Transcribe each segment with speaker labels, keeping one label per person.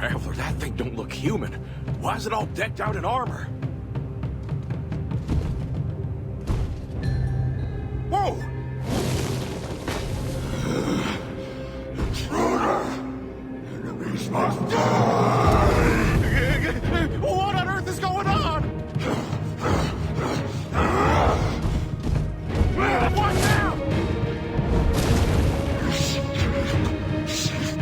Speaker 1: Traveler, that thing don't look human. Why is it all decked out in armor? Whoa!
Speaker 2: Intruder! Enemies must die!
Speaker 1: What on earth is going on? Watch out!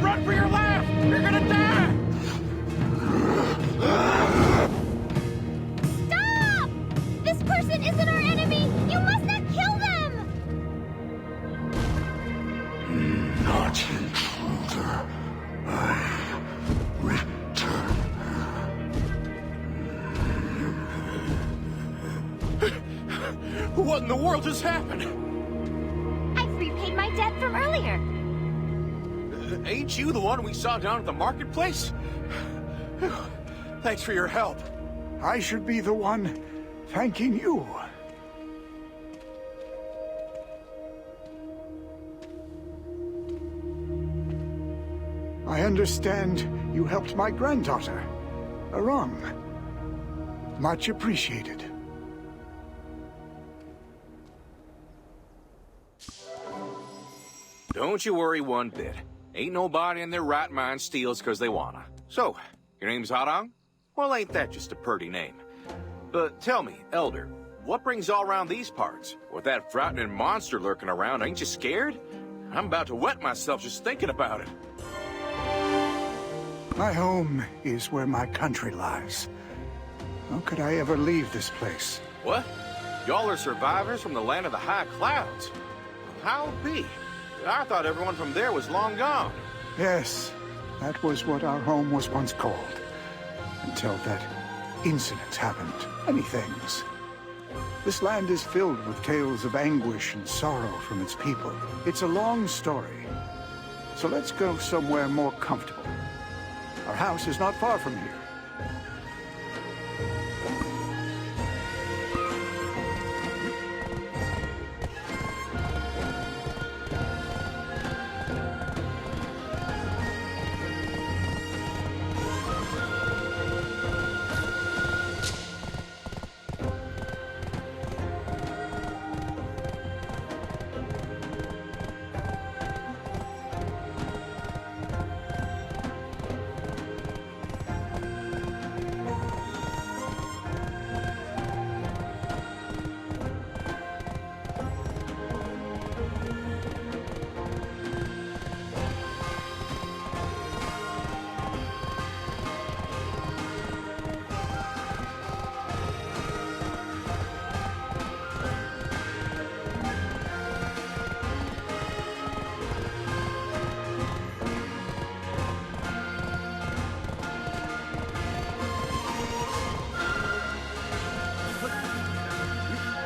Speaker 1: Run for your life! You're gonna die!
Speaker 3: Stop! This person isn't our enemy! You must not kill them!
Speaker 2: Not intruder. I return.
Speaker 1: What in the world just happened?
Speaker 3: I've repaid my debt from earlier.
Speaker 1: Ain't you the one we saw down at the marketplace? Thanks for your help.
Speaker 4: I should be the one thanking you. I understand you helped my granddaughter, Aram. Much appreciated.
Speaker 1: Don't you worry one bit. Ain't nobody in their right mind steals because they wanna. So, your name's Harang? Well, ain't that just a pretty name? But tell me, Elder, what brings you all around these parts? With that frightening monster lurking around, ain't you scared? I'm about to wet myself just thinking about it.
Speaker 4: My home is where my country lies. How could I ever leave this place?
Speaker 1: What? Y'all are survivors from the land of the high clouds? How be? I thought everyone from there was long gone.
Speaker 4: Yes, that was what our home was once called. Until that incident happened. Many things. This land is filled with tales of anguish and sorrow from its people. It's a long story. So let's go somewhere more comfortable. Our house is not far from here.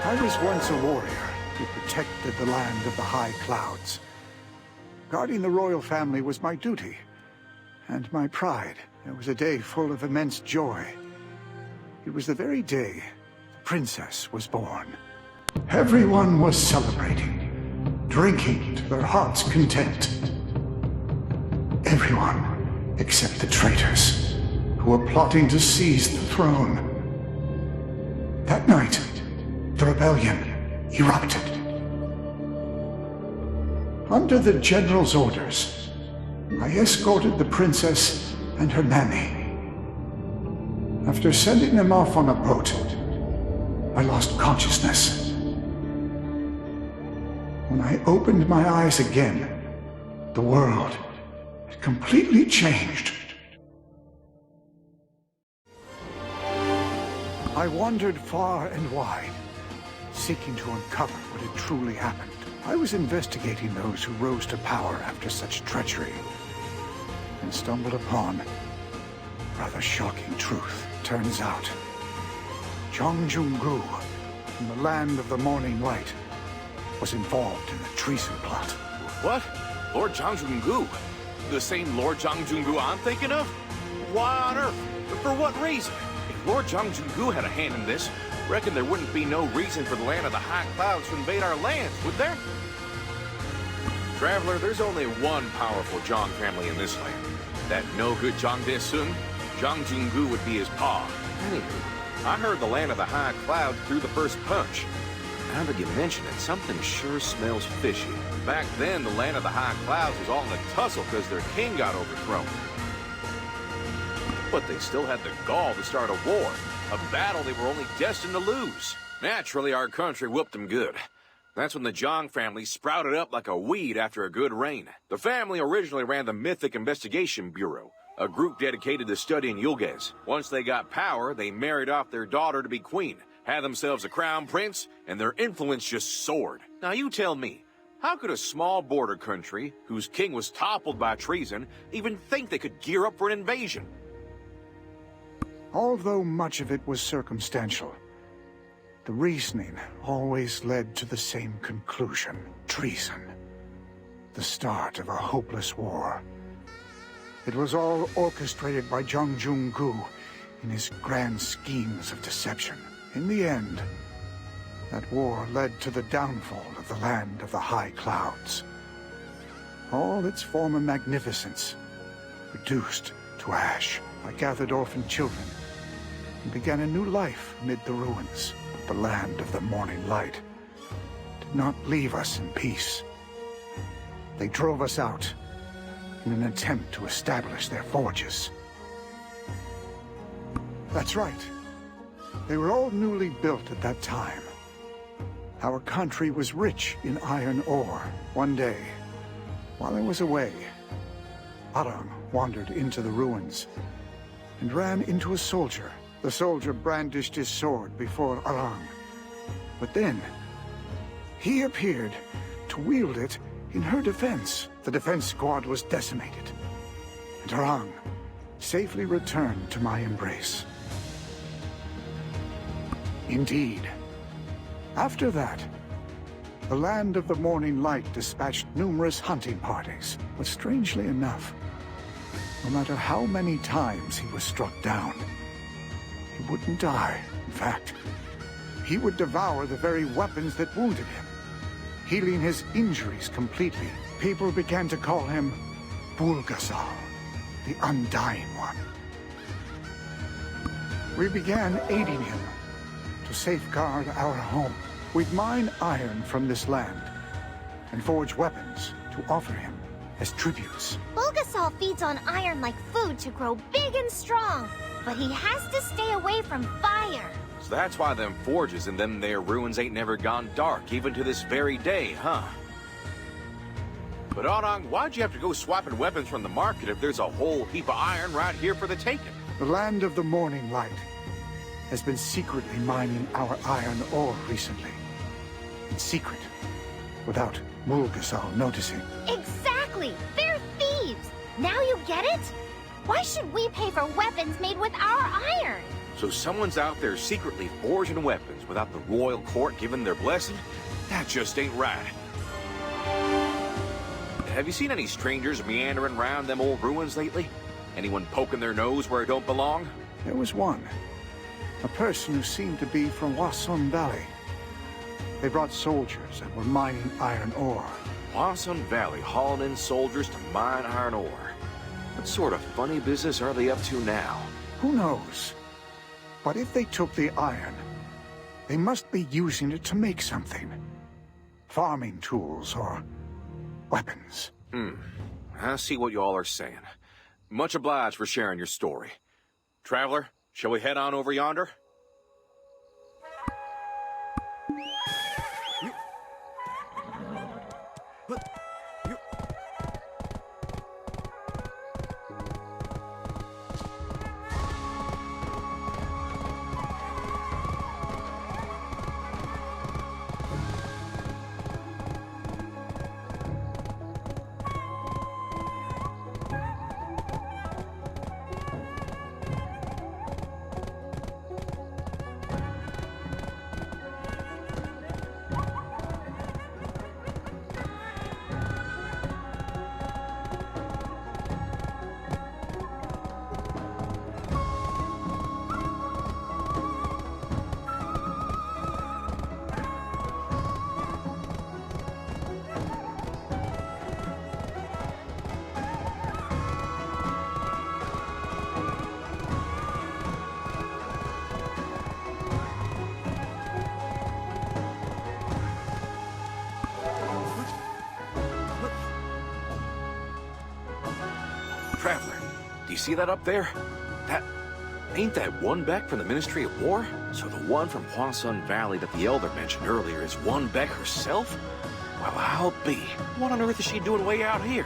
Speaker 4: I was once a warrior who protected the land of the high clouds. Guarding the royal family was my duty, and my pride. It was a day full of immense joy. It was the very day the princess was born. Everyone was celebrating, drinking to their heart's content. Everyone except the traitors, who were plotting to seize the throne. That night, the rebellion erupted. Under the general's orders, I escorted the princess and her nanny. After sending them off on a boat, I lost consciousness. When I opened my eyes again, the world had completely changed. I wandered far and wide, seeking to uncover what had truly happened. I was investigating those who rose to power after such treachery, and stumbled upon a rather shocking truth. Turns out, Zhang from the land of the morning light, was involved in the treason plot.
Speaker 1: What? Lord Zhang? The same Lord Zhang I'm thinking of? Why on earth? For what reason? If Lord Zhang had a hand in this, reckon there wouldn't be no reason for the land of the high clouds to invade our lands, would there? Traveler, there's only one powerful Zhang family in this land. That no-good Zhang Desun? Zhang Jinggu would be his pa. Anywho, I heard the land of the high clouds threw the first punch. Now that you mention it, something sure smells fishy. Back then, the land of the high clouds was all in a tussle because their king got overthrown. But they still had the gall to start a war. A battle they were only destined to lose. Naturally, our country whooped them good. That's when the Zhang family sprouted up like a weed after a good rain. The family originally ran the Mythic Investigation Bureau, a group dedicated to studying Yulges. Once they got power, they married off their daughter to be queen, had themselves a crown prince, and their influence just soared. Now you tell me, how could a small border country, whose king was toppled by treason, even think they could gear up for an invasion?
Speaker 4: Although much of it was circumstantial, the reasoning always led to the same conclusion: treason. The start of a hopeless war. It was all orchestrated by Zhang Junggu in his grand schemes of deception. In the end, that war led to the downfall of the land of the high clouds. All its former magnificence reduced to ash. I gathered orphan children and began a new life amid the ruins. The land of the morning light did not leave us in peace. They drove us out in an attempt to establish their forges. That's right. They were all newly built at that time. Our country was rich in iron ore. One day, while I was away, Arang wandered into the ruins and ran into a soldier. The soldier brandished his sword before Arang, but then he appeared to wield it in her defense. The defense squad was decimated, and Arang safely returned to my embrace. Indeed. After that, the land of the morning light dispatched numerous hunting parties, but strangely enough, no matter how many times he was struck down, he wouldn't die. In fact, he would devour the very weapons that wounded him, healing his injuries completely. People began to call him Bulgasal, the Undying One. We began aiding him to safeguard our home. We'd mine iron from this land and forge weapons to offer him as tributes.
Speaker 3: Bulgasol feeds on iron like food to grow big and strong, but he has to stay away from fire.
Speaker 1: So that's why them forges and them there ruins ain't never gone dark, even to this very day, huh? But Arang, why'd you have to go swapping weapons from the market if there's a whole heap of iron right here for the taking?
Speaker 4: The land of the morning light has been secretly mining our iron ore recently. In secret, without Bulgasol noticing.
Speaker 3: Exactly! They're thieves! Now you get it? Why should we pay for weapons made with our iron?
Speaker 1: So someone's out there secretly forging weapons without the royal court giving their blessing? That just ain't right. Have you seen any strangers meandering around them old ruins lately? Anyone poking their nose where it don't belong?
Speaker 4: There was one. A person who seemed to be from Wasun Valley. They brought soldiers and were mining iron ore.
Speaker 1: Wasun Valley hauling in soldiers to mine iron ore. What sort of funny business are they up to now?
Speaker 4: Who knows? But if they took the iron, they must be using it to make something. Farming tools or weapons.
Speaker 1: I see what y'all are saying. Much obliged for sharing your story. Traveler, shall we head on over yonder? you see that up there? Ain't that one Beck from the Ministry of War? So the one from Hwasun Valley that the Elder mentioned earlier is one Beck herself? Well, I'll be. What on earth is she doing way out here?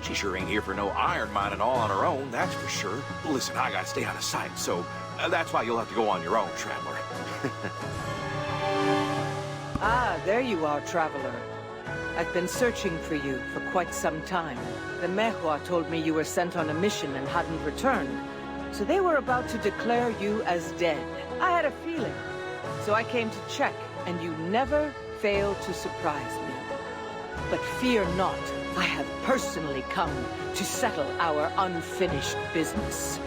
Speaker 1: She sure ain't here for no iron mining all on her own, that's for sure. Listen, I gotta stay out of sight, so that's why you'll have to go on your own, Traveler.
Speaker 5: Ah, there you are, Traveler. I've been searching for you for quite some time. The Mehua told me you were sent on a mission and hadn't returned, so they were about to declare you as dead. I had a feeling, so I came to check, and you never failed to surprise me. But fear not, I have personally come to settle our unfinished business.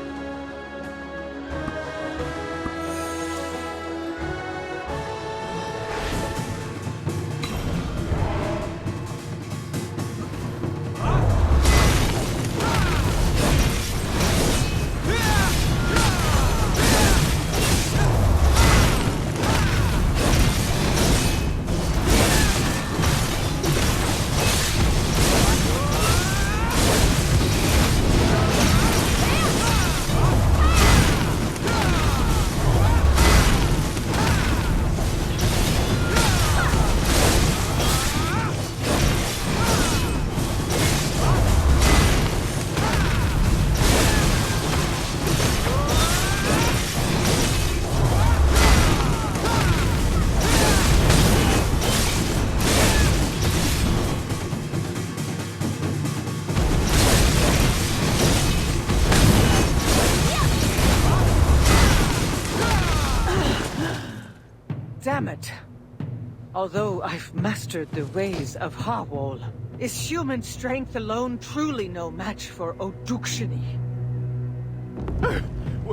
Speaker 5: Damn it. Although I've mastered the ways of Hawol, is human strength alone truly no match for Odukshini?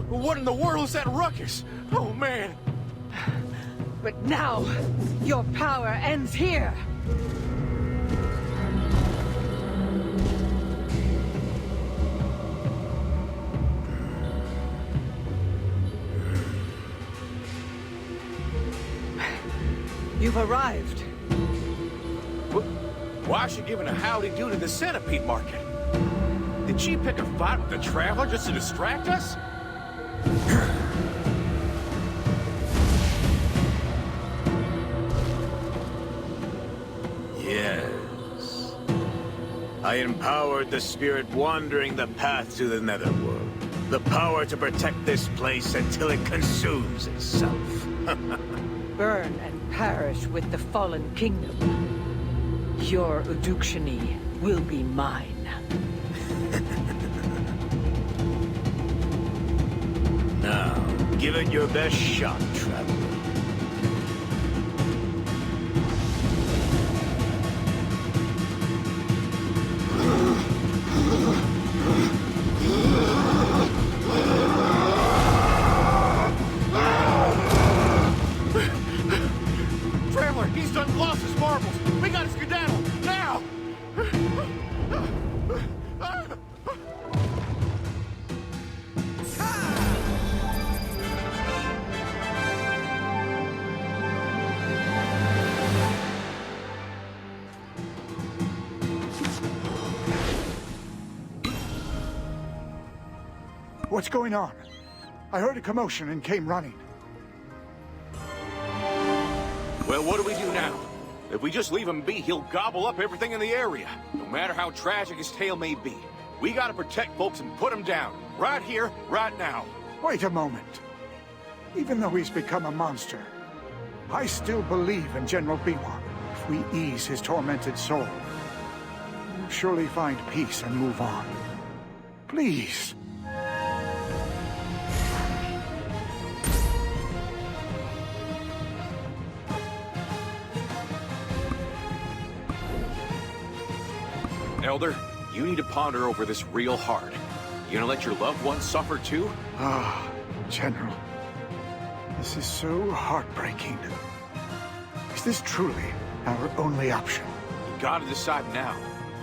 Speaker 1: What in the world is that ruckus? Oh, man.
Speaker 5: But now, your power ends here! You've arrived.
Speaker 1: Why is she giving a howdy-do to the centipede market? Did she pick a fight with the Traveler just to distract us?
Speaker 6: Yes. I empowered the spirit wandering the path to the Netherworld. The power to protect this place until it consumes itself.
Speaker 5: Burn and perish with the fallen kingdom. Your Udukshini will be mine.
Speaker 6: Now, give it your best shot, Traveler.
Speaker 1: Traveler, he's done lost his marbles. We gotta skedaddle, now!
Speaker 4: What's going on? I heard a commotion and came running.
Speaker 1: Well, what do we do now? If we just leave him be, he'll gobble up everything in the area. No matter how tragic his tale may be. We gotta protect folks and put him down. Right here, right now.
Speaker 4: Wait a moment. Even though he's become a monster, I still believe in General Biwan. If we ease his tormented soul, we'll surely find peace and move on. Please.
Speaker 1: Elder, you need to ponder over this real hard. You gonna let your loved ones suffer too?
Speaker 4: Ah, General. This is so heartbreaking. Is this truly our only option?
Speaker 1: You gotta decide now.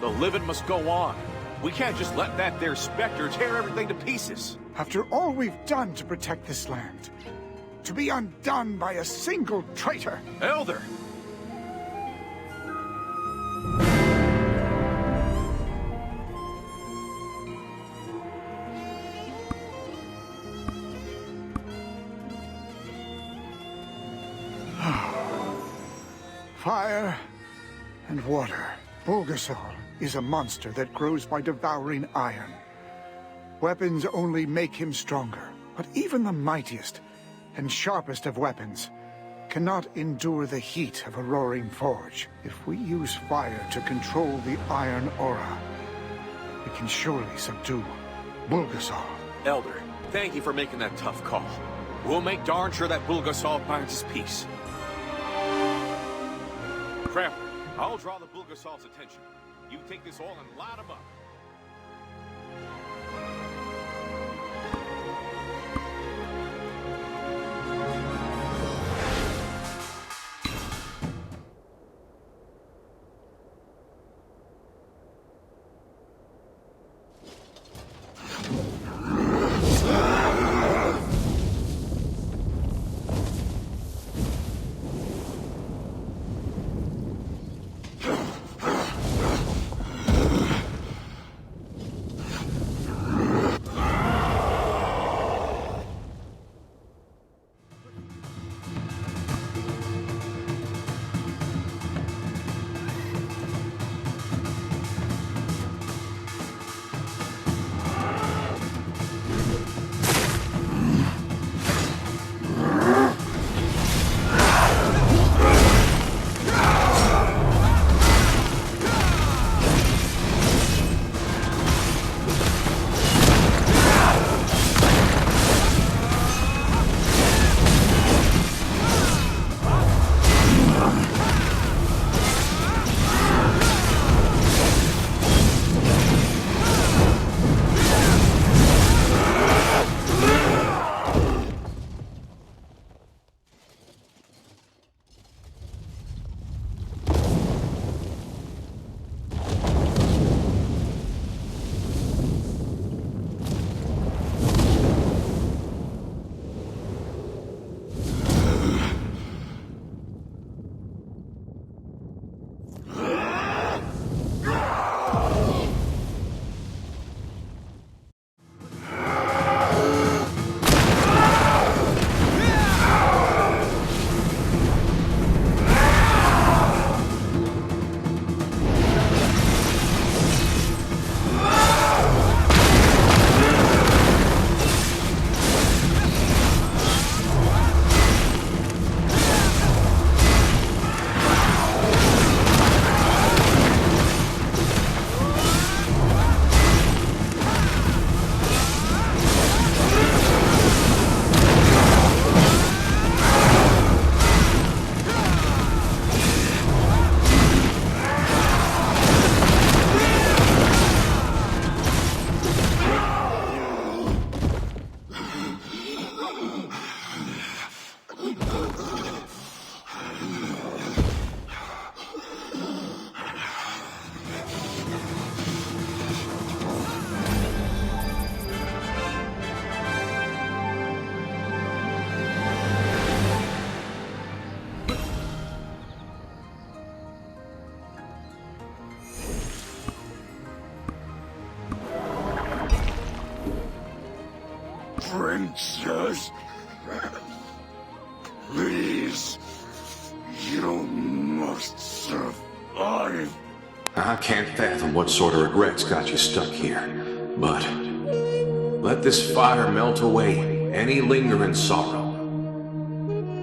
Speaker 1: The living must go on. We can't just let that there specter tear everything to pieces.
Speaker 4: After all we've done to protect this land, to be undone by a single traitor.
Speaker 1: Elder!
Speaker 4: Fire and water. Bulgasol is a monster that grows by devouring iron. Weapons only make him stronger, but even the mightiest and sharpest of weapons cannot endure the heat of a roaring forge. If we use fire to control the iron aura, we can surely subdue Bulgasol.
Speaker 1: Elder, thank you for making that tough call. We'll make darn sure that Bulgasol finds his peace. Traveler, I'll draw the Bulgasol's attention. You take this all and light him up.
Speaker 2: Princess, please, you must survive.
Speaker 7: I can't fathom what sort of regrets got you stuck here, but let this fire melt away any lingering sorrow.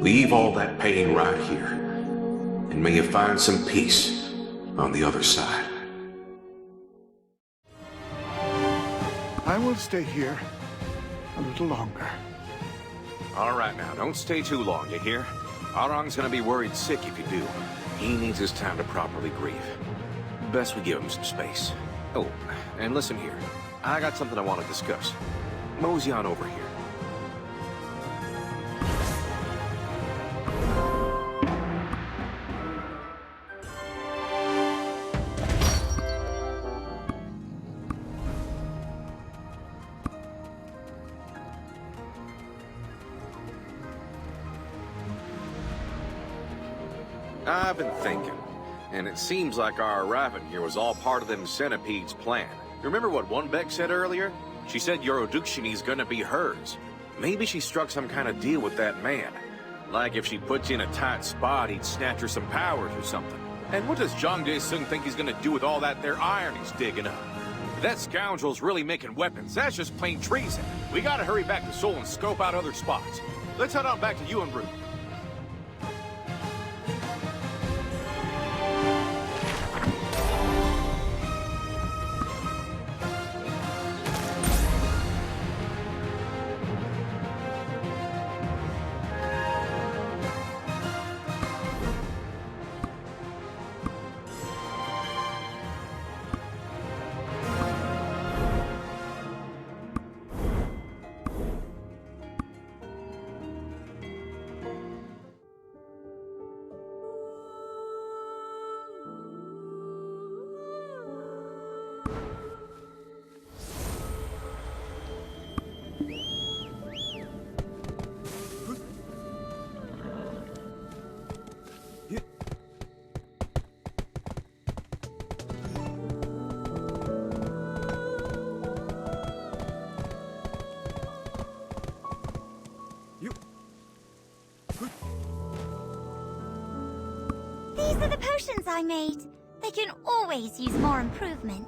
Speaker 7: Leave all that pain right here, and may you find some peace on the other side.
Speaker 4: I will stay here a little longer.
Speaker 1: All right now, don't stay too long, you hear? Arang's gonna be worried sick if you do. He needs his time to properly grieve. Best we give him some space. Oh, and listen here. I got something I want to discuss. Mosey on over here. I've been thinking, and it seems like our arriving here was all part of them centipedes' plan. Remember what one Beck said earlier? She said Yorodukshini's gonna be hers. Maybe she struck some kind of deal with that man. Like if she puts you in a tight spot, he'd snatch her some powers or something. And what does Zhang Dae-sung think he's gonna do with all that there iron he's digging up? If that scoundrel's really making weapons, that's just plain treason. We gotta hurry back to Seoul and scope out other spots. Let's head on back to you and Root.
Speaker 3: These are the potions I made. They can always use more improvement.